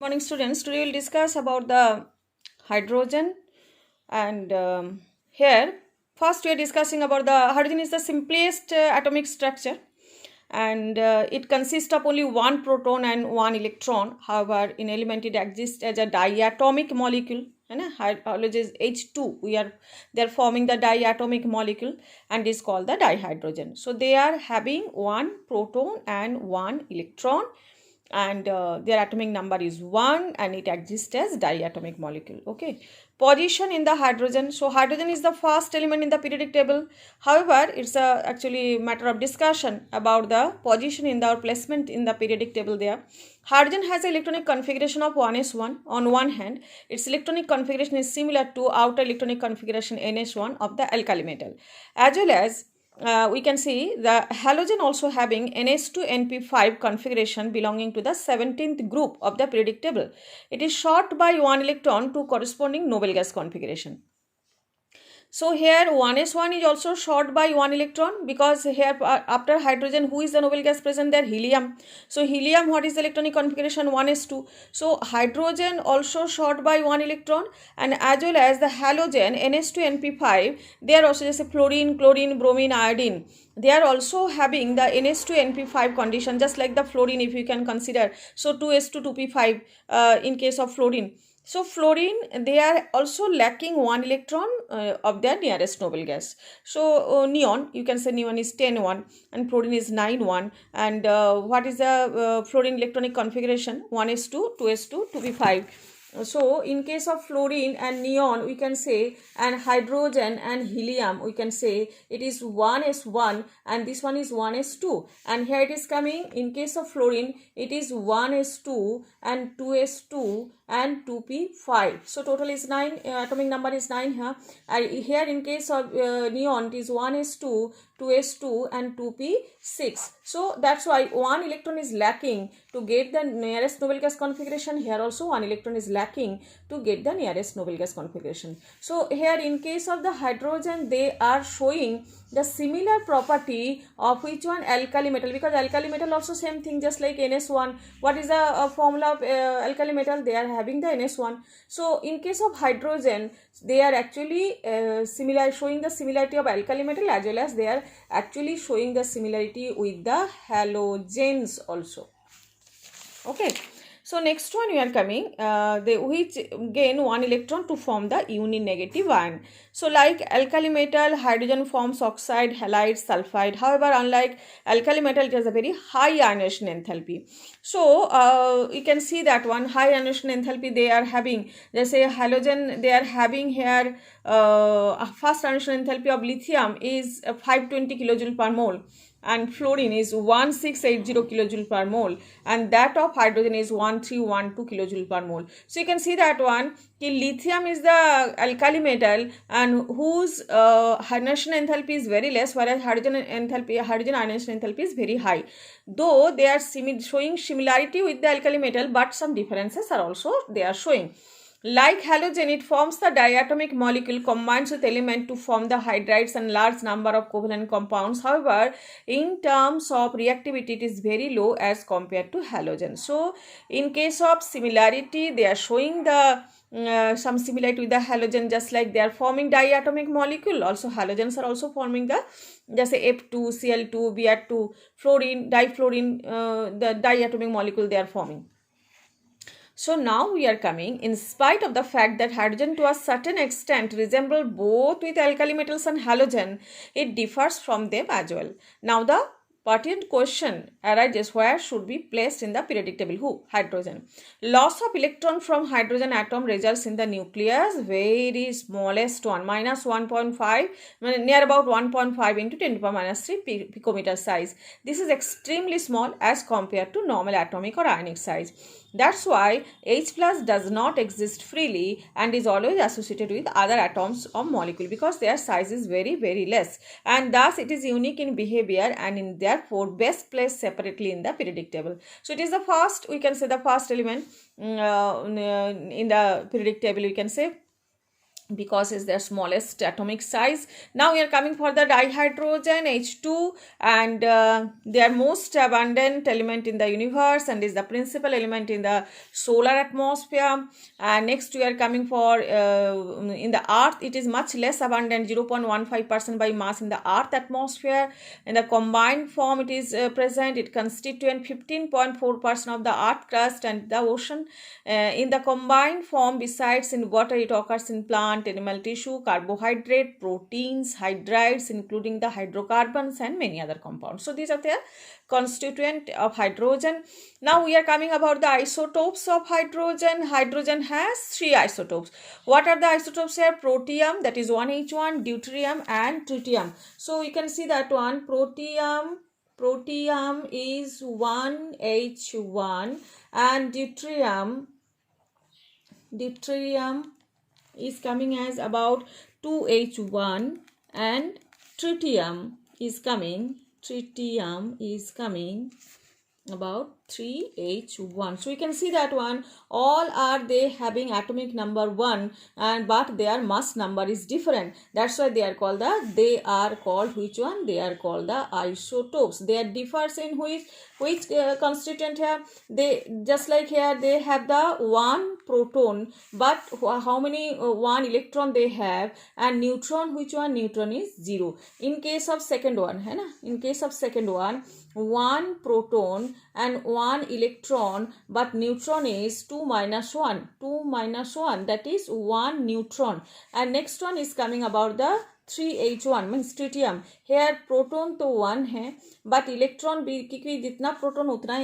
Morning students, today we'll discuss about the hydrogen and here first we are discussing about the hydrogen is the simplest atomic structure and it consists of only one proton and one electron. However, in element it exists as a diatomic molecule and hydrogen is H2. They are forming the diatomic molecule and is called the dihydrogen. So they are having one proton and one electron and their atomic number is 1 and it exists as diatomic molecule. Okay, position in the hydrogen. So hydrogen is the first element in the periodic table. However, it's a actually matter of discussion about the position in the placement in the periodic table there. Hydrogen has an electronic configuration of 1s1. On one hand, its electronic configuration is similar to outer electronic configuration ns1 of the alkali metal, as well as we can see the halogen also having ns2np5 configuration belonging to the 17th group of the periodic table. It is short by one electron to corresponding noble gas configuration. So here 1s1 is also short by one electron because here after hydrogen who is the noble gas present there? Helium. So helium, what is the electronic configuration? 1s2. So hydrogen also short by one electron and as well as the halogen ns2np5, they are also just a fluorine, chlorine, bromine, iodine. They are also having the ns2np5 condition just like the fluorine if you can consider. So 2s2 2p5 in case of fluorine. So fluorine, they are also lacking one electron of their nearest noble gas. So neon, you can say neon is 10-1 and fluorine is 9-1. And what is the fluorine electronic configuration? 1s2, 2s2, 2p5. So in case of fluorine and neon we can say, and hydrogen and helium we can say it is 1s1 and this one is 1s2, and here it is coming in case of fluorine it is 1s2 and 2s2 and 2p5. So total is 9, atomic number is 9 here. And here in case of neon it is 1s2, 2s2 and 2p6. So that's why one electron is lacking to get the nearest noble gas configuration. Here also one electron is lacking to get the nearest noble gas configuration. So here in case of the hydrogen they are showing the similar property of which one? Alkali metal, because alkali metal also same thing just like ns1. What is the formula of alkali metal? They are having the ns1. So in case of hydrogen they are actually showing the similarity of alkali metal as well as they are actually showing the similarity with the halogens also. Okay, so next one we are coming, they which gain one electron to form the uninegative ion. So like alkali metal, hydrogen forms oxide, halide, sulfide. However, unlike alkali metal, it has a very high ionization enthalpy. So you can see that one high ionization enthalpy they are having. Let's say halogen, they are having here first ionization enthalpy of lithium is 520 kilojoule per mole. And fluorine is 1680 kilojoule per mole and that of hydrogen is 1312 kilojoule per mole. So you can see that one, lithium is the alkali metal and whose ionization enthalpy is very less, whereas hydrogen ionization enthalpy is very high. Though they are showing similarity with the alkali metal, but some differences are also they are showing. Like halogen, it forms the diatomic molecule, combines with element to form the hydrides and large number of covalent compounds. However, in terms of reactivity, it is very low as compared to halogen. So, in case of similarity, they are showing the some similarity with the halogen, just like they are forming diatomic molecule. Also, halogens are also forming the just say F2, Cl2, Br2, fluorine, difluorine, the diatomic molecule they are forming. So now we are coming, in spite of the fact that hydrogen to a certain extent resemble both with alkali metals and halogen, it differs from them as well. Now the pertinent question arises, where should be placed in the periodic table? Who? Hydrogen. Loss of electron from hydrogen atom results in the nucleus very smallest one, minus 1.5, near about 1.5 into 10 to the power minus 3 picometer size. This is extremely small as compared to normal atomic or ionic size. That's why H plus does not exist freely and is always associated with other atoms or molecule because their size is very less, and thus it is unique in behavior and in therefore best placed separately in the periodic table. So it is the first, we can say the first element in the periodic table, we can say because it's their smallest atomic size. Now we are coming for the dihydrogen H2, and they are most abundant element in the universe and is the principal element in the solar atmosphere. And next we are coming for in the earth it is much less abundant, 0.15% by mass in the earth atmosphere. In the combined form it is present, it constituent 15.4% of the earth crust and the ocean. In the combined form, besides in water, it occurs in plant, animal tissue, carbohydrate, proteins, hydrides, including the hydrocarbons and many other compounds. So these are the constituent of hydrogen. Now we are coming about the isotopes of hydrogen. Hydrogen has 3 isotopes. What are the isotopes here? Protium, that is 1H1, deuterium and tritium. So you can see that one, protium is 1H1 and deuterium is coming as about 2H1 and tritium is coming about 3H1. So you can see that one, all are they having atomic number 1, and but their mass number is different. That's why they are called which one? They are called the isotopes. They are differs in which constituent here. They just like here they have the 1 proton, but how many 1 electron they have, and neutron, which one? Neutron is 0. In case of second one, है ना? In case of second one, 1 proton and 1 electron, but neutron is 2 minus 1, that is 1 neutron. And next one is coming about the 3H1 means tritium. Here proton तो 1 है, but electron भी, क्योंकि जितना proton उतना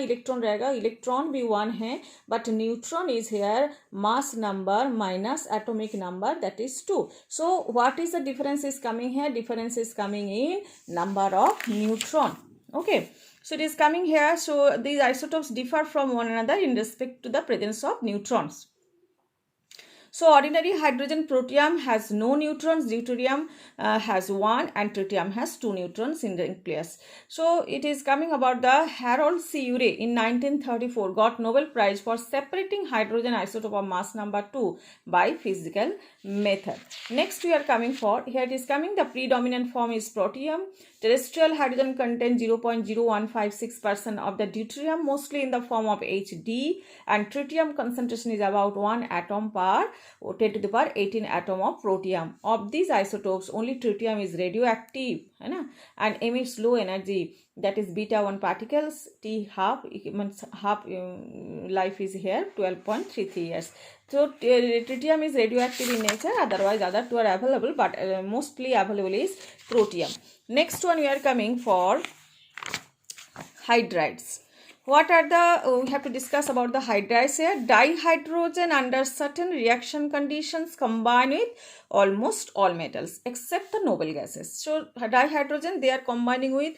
electron रहेगा, electron भी 1 है, but neutron is here mass number minus atomic number, that is 2. So what is the difference is coming here? Difference is coming in number of neutron. Okay, so it is coming here. So these isotopes differ from one another in respect to the presence of neutrons. So ordinary hydrogen protium has no neutrons, deuterium has 1 and tritium has 2 neutrons in the nucleus. So it is coming about the Harold C. Urey in 1934 got Nobel Prize for separating hydrogen isotope of mass number 2 by physical method. Next we are coming for, here it is coming, the predominant form is protium. Terrestrial hydrogen contains 0.0156% of the deuterium, mostly in the form of HD, and tritium concentration is about 1 atom per 10 to the power 18 atom of protium. Of these isotopes, only tritium is radioactive, है ना, and emits low energy, that is beta 1 particles. T half life is here 12.33 years. So tritium is radioactive in nature, otherwise other two are available, but mostly available is protium. Next one we are coming for hydrides. What are the, we have to discuss about the hydrides here. Dihydrogen under certain reaction conditions combine with almost all metals except the noble gases. So dihydrogen, they are combining with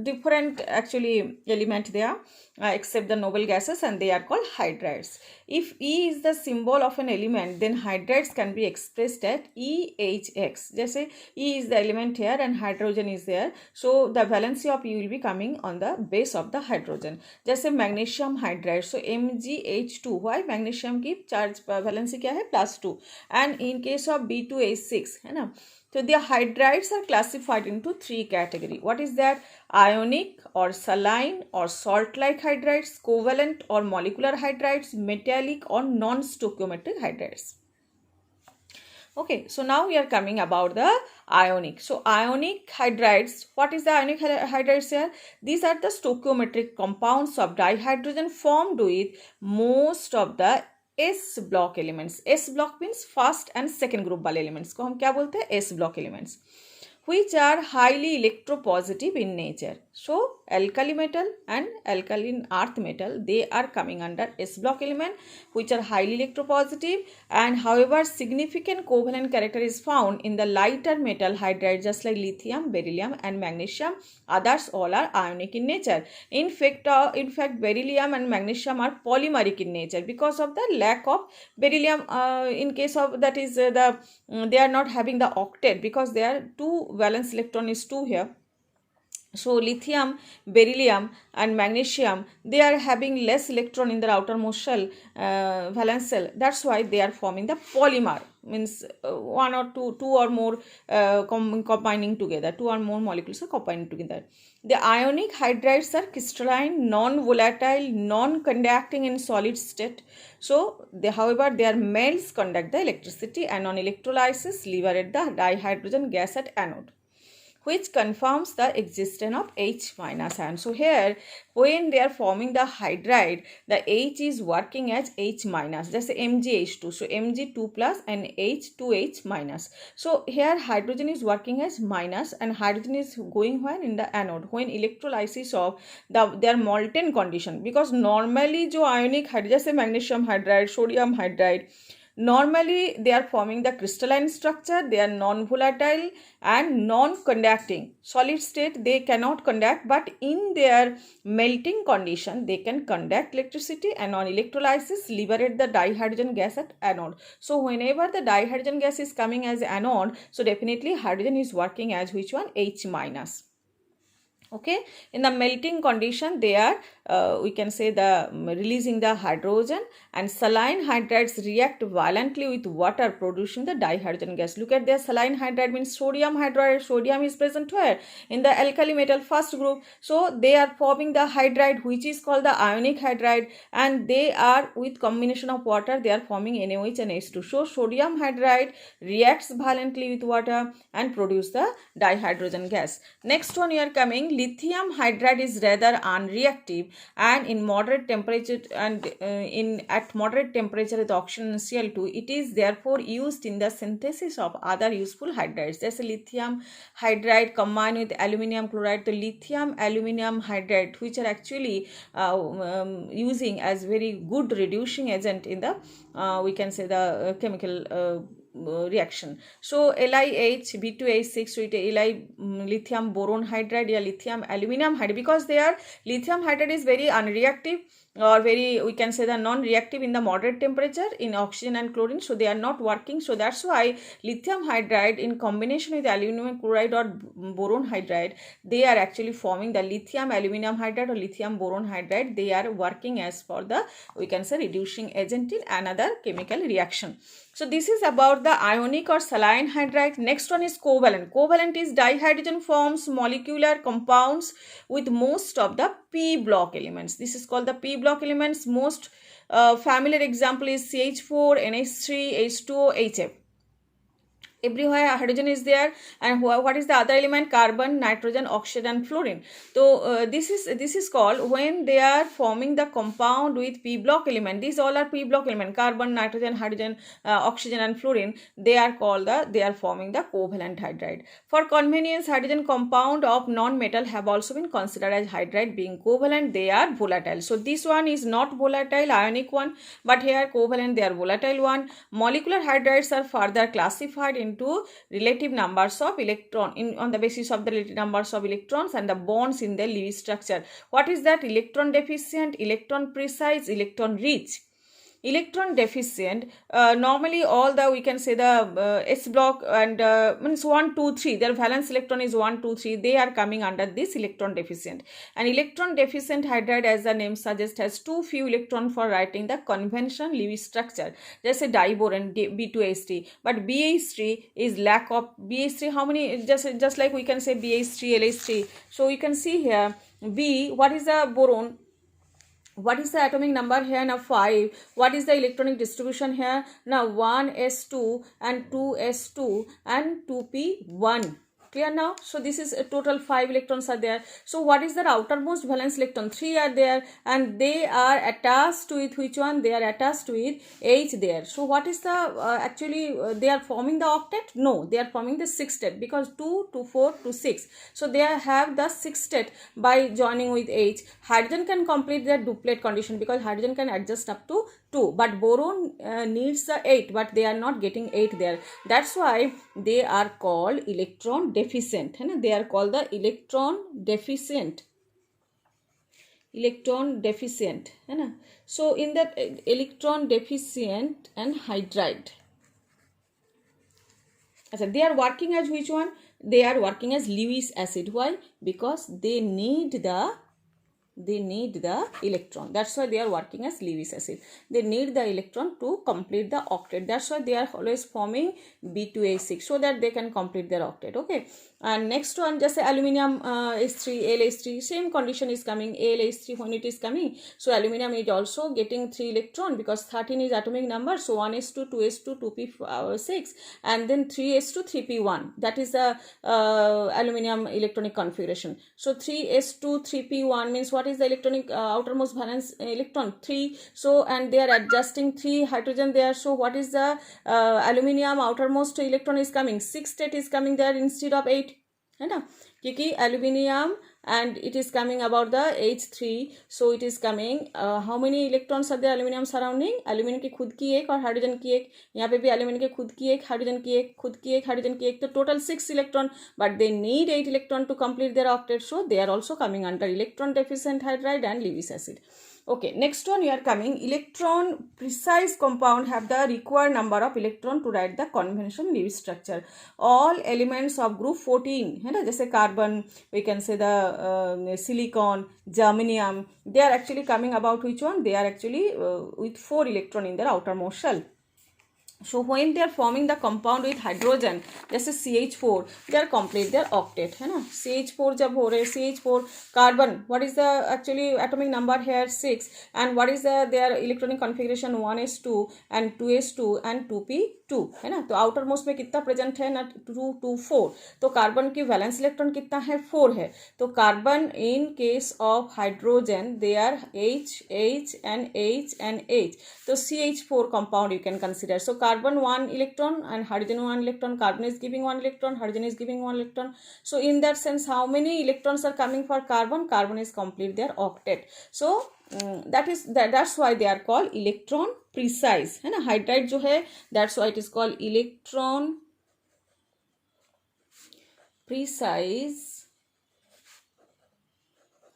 different actually element there except the noble gases, and they are called hydrides. If E is the symbol of an element, then hydrides can be expressed at EHX. Just say E is the element here and hydrogen is there, so the valency of E will be coming on the base of the hydrogen. Just say magnesium hydride, so MgH2. Why? magnesium की charge valency क्या है? +2. And in case of B2H6, है ना. So the hydrides are classified into 3 categories. What is that? Ionic or saline or salt-like hydrides, covalent or molecular hydrides, metallic or non-stoichiometric hydrides. Okay, so now we are coming about the ionic. So ionic hydrides, what is the ionic hydrides here? These are the stoichiometric compounds of dihydrogen formed with most of the S block elements. S block means first and second group वाले elements को हम क्या बोलते हैं? S block elements, which are highly electropositive in nature. So alkali metal and alkaline earth metal, they are coming under S block element, which are highly electropositive, and however significant covalent character is found in the lighter metal hydride, just like lithium, beryllium and magnesium. Others all are ionic in nature. In fact beryllium and magnesium are polymeric in nature because of the lack of beryllium. In case of that is they are not having the octet because they are 2 valence electron is 2 here. So lithium, beryllium and magnesium, they are having less electron in their outermost shell, valence shell. That's why they are forming the polymer, means one or two or more combining together, two or more molecules are combining together. The ionic hydrides are crystalline, non-volatile, non-conducting in solid state. So however their melts conduct the electricity, and on electrolysis liberate the dihydrogen gas at anode, which confirms the existence of H minus ion. So here when they are forming the hydride, the H is working as H minus, just MgH2. So Mg2 plus and H2H minus. So here hydrogen is working as minus, and hydrogen is going when in the anode, when electrolysis of their molten condition. Because normally जो ionic hydride, जैसे magnesium hydride, sodium hydride, normally they are forming the crystalline structure, they are non-volatile and non-conducting. Solid state they cannot conduct, but in their melting condition they can conduct electricity, and on electrolysis liberate the dihydrogen gas at anode. So whenever the dihydrogen gas is coming as anode, so definitely hydrogen is working as which one? H minus. Okay, in the melting condition they are we can say the releasing the hydrogen, and saline hydrides react violently with water producing the dihydrogen gas. Look at their saline hydride means sodium hydride. Sodium is present where? In the alkali metal first group. So they are forming the hydride which is called the ionic hydride, and they are with combination of water they are forming NaOH and H2. So sodium hydride reacts violently with water and produce the dihydrogen gas. Next one we are coming, lithium hydride is rather unreactive, and in moderate temperature and at moderate temperature with oxygen and Cl2, it is therefore used in the synthesis of other useful hydrides. There's a lithium hydride combined with aluminum chloride, the lithium aluminum hydride, which are actually using as very good reducing agent in the we can say the chemical reaction. So LiH B2H6 with Li lithium boron hydride or lithium aluminum hydride, because they are lithium hydride is very unreactive or very we can say the non-reactive in the moderate temperature in oxygen and chlorine, so they are not working. So that's why lithium hydride in combination with aluminum chloride or boron hydride, they are actually forming the lithium aluminum hydride or lithium boron hydride. They are working as for the we can say reducing agent in another chemical reaction. So this is about the ionic or saline hydride. Next one is covalent. Covalent is dihydrogen forms molecular compounds with most of the p block elements. This is called the p block elements. Most familiar example is CH4, NH3, H2O, HF. Everywhere hydrogen is there, and what is the other element? Carbon, nitrogen, oxygen and fluorine. So this is called when they are forming the compound with p block element. These all are p block element: carbon, nitrogen, hydrogen, oxygen and fluorine. They are called they are forming the covalent hydride. For convenience, hydrogen compound of non-metal have also been considered as hydride. Being covalent, they are volatile. So this one is not volatile, ionic one, but here covalent, they are volatile one. Molecular hydrides are further classified into relative numbers of electron on the basis of the relative numbers of electrons and the bonds in their Lewis structure. What is that? Electron deficient, electron precise, electron rich. Electron deficient, normally all the we can say the S block and means 1, 2, 3, their valence electron is 1, 2, 3, they are coming under this electron deficient. And electron deficient hydride, as the name suggests, has too few electron for writing the conventional Lewis structure. Just a diboron B2H3, but BH3 is lack of BH3. How many? Just like we can say BH3, LH3. So you can see here B. What is the boron? What is the atomic number here? Now 5. What is the electronic distribution here? Now 1s2 and 2s2 and 2p1. Clear now? So this is a total 5 electrons are there. So what is the outermost valence electron? 3 are there, and they are attached with which one? They are attached with H there. So what is the actually they are forming the octet? No, they are forming the sextet, because 2 to 4 to 6. So they have the sextet by joining with H. Hydrogen can complete their duplet condition because hydrogen can adjust up to 2, but boron needs the 8, but they are not getting 8 there. That's why they are called electron deficient. They are called the electron deficient. Electron deficient. So in that electron deficient and hydride, they are working as which one? they are working as Lewis acid. Why? Because they need the electron. That's why they are working as Lewis acid. They need the electron to complete the octet. That's why they are always forming B2H6 so that they can complete their octet. Okay. And next one, just say aluminium H3, AlH3, same condition is coming, AlH3 when it is coming. So aluminium is also getting 3 electron because 13 is atomic number. So 1s2, 2s2, 2p6, and then 3s2, 3p1. That is the aluminium electronic configuration. So 3s2, 3p1 means what is the electronic outermost valence electron? 3. So, and they are adjusting 3 hydrogen there. So what is the aluminium outermost electron is coming? 6 state is coming there instead of 8. है ना, क्योंकि aluminium and it is coming about the H3, so it is coming how many electrons are there aluminium surrounding? aluminium की खुद की एक और hydrogen की एक, यहाँ पे भी aluminium की खुद की एक, हाइड्रोजन की एक, खुद की एक, हाइड्रोजन की एक, तो total 6 electron, but they need 8 electron to complete their octet, so they are also coming under electron deficient hydride and Lewis acid. Okay, next one we are coming, electron precise compound have the required number of electron to write the conventional Lewis structure. All elements of group 14, है ना, जैसे carbon, we can say the silicon, germanium, they are actually coming about which one? They are actually with 4 electron in their outermost shell. So when they are forming the compound with hydrogen, जैसे CH4, they are complete their octet, है ना. CH4 जब हो रहे, CH4 carbon, what is the actually atomic number here? 6, and what is the their electronic configuration? 1s2 and 2s2 and 2p2, है ना. तो outer most में कितना present है ना? 2, 2, 4. तो carbon की valence electron कितना है? 4 है. तो carbon in case of hydrogen, they are H, H and H and H. So CH4 compound you can consider. So carbon 1 electron and hydrogen 1 electron, carbon is giving 1 electron, hydrogen is giving 1 electron. So in that sense, how many electrons are coming for carbon? Carbon is complete their octet. So that's why they are called electron precise, है ना. hydride जो है, that's why it is called electron precise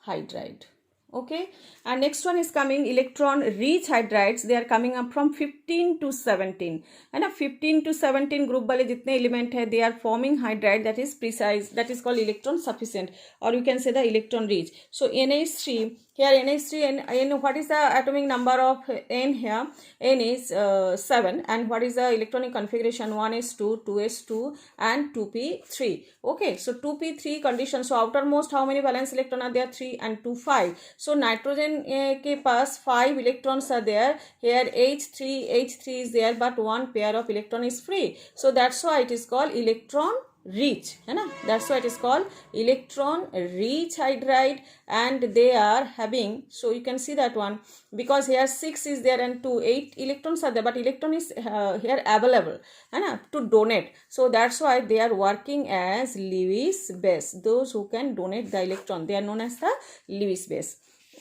hydride. Okay, and next one is coming electron rich hydrides. They are coming up from 15 to 17, and a 15 to 17 group वाले जितने element है, they are forming hydride that is precise, that is called electron sufficient, or you can say the electron rich. So NH3, here NH3, and what is the atomic number of N here? N is 7, and what is the electronic configuration? 1s2, 2s2 and 2p3. Okay, so 2p3 condition. So outermost how many valence electron are there? 3 and 2, 5. So nitrogen के पास 5 electrons are there. Here H3 is there, but one pair of electron is free. So that's why it is called electron rich, है ना. That's why it is called electron rich hydride, and they are having, so you can see that one, because here 6 is there and 8 electrons are there, but electron is here available, है ना, to donate. So that's why they are working as Lewis base. Those who can donate the electron, they are known as the Lewis base.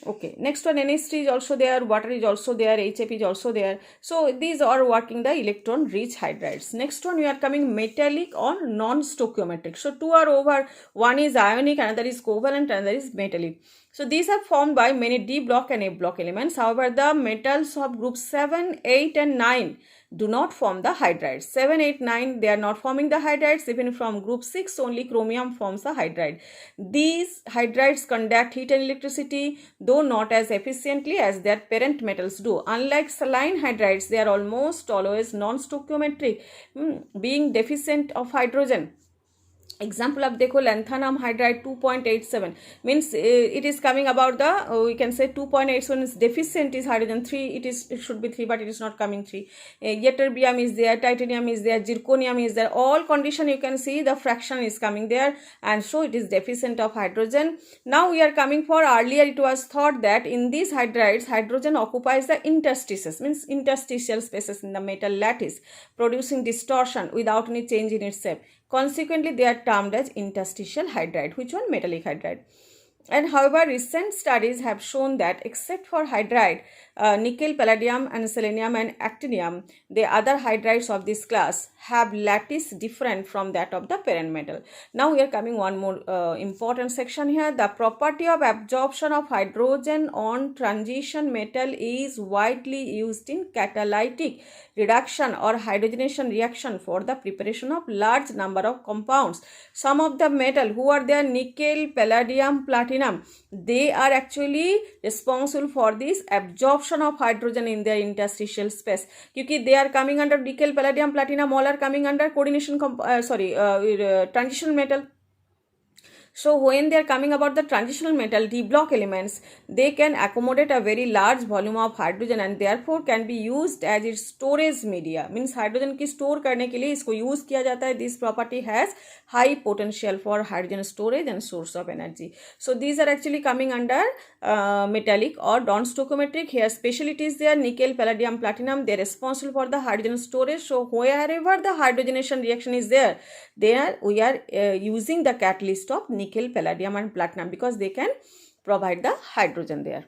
Okay, next one, NH3 is also there, water is also there, HF is also there. So these are working the electron rich hydrides. Next one, we are coming metallic or non-stoichiometric. So two are over, one is ionic, another is covalent, another is metallic. So these are formed by many D block and A block elements. However, the metals of group 7, 8 and 9 do not form the hydrides. 7, 8, 9, they are not forming the hydrides. Even from group 6, only chromium forms the hydride. These hydrides conduct heat and electricity, though not as efficiently as their parent metals do. Unlike saline hydrides, they are almost always non-stoichiometric, being deficient of hydrogen. Example of देखो lanthanum hydride 2.87 means it is coming about the we can say 2.87 is deficient is hydrogen 3, it should be 3, but it is not coming 3. Ytterbium is there, titanium is there, zirconium is there, all condition you can see the fraction is coming there, and so it is deficient of hydrogen. Now we are coming for, earlier it was thought that in these hydrides hydrogen occupies the interstices, means interstitial spaces in the metal lattice, producing distortion without any change in its shape. Consequently, they are termed as interstitial hydride. Which one? Metallic hydride. And however, recent studies have shown that except for hydride, nickel, palladium, and selenium and actinium, the other hydrides of this class have lattice different from that of the parent metal. Now we are coming one more important section here. The property of absorption of hydrogen on transition metal is widely used in catalytic reduction or hydrogenation reaction for the preparation of large number of compounds. Some of the metal who are there, nickel, palladium, platinum, they are actually responsible for this absorption of hydrogen in their interstitial space, because they are coming under nickel, palladium, platinum, all are coming under coordination transitional metal. So when they are coming about the transitional metal, D block elements, they can accommodate a very large volume of hydrogen and therefore can be used as its storage media. Means hydrogen की store करने के लिए इसको use किया जाता है. This property has high potential for hydrogen storage and source of energy. So these are actually coming under metallic or non-stoichiometric. Here specialty is there, nickel, palladium, platinum, they are responsible for the hydrogen storage. So wherever the hydrogenation reaction is there, we are using the catalyst of nickel, palladium and platinum because they can provide the hydrogen there.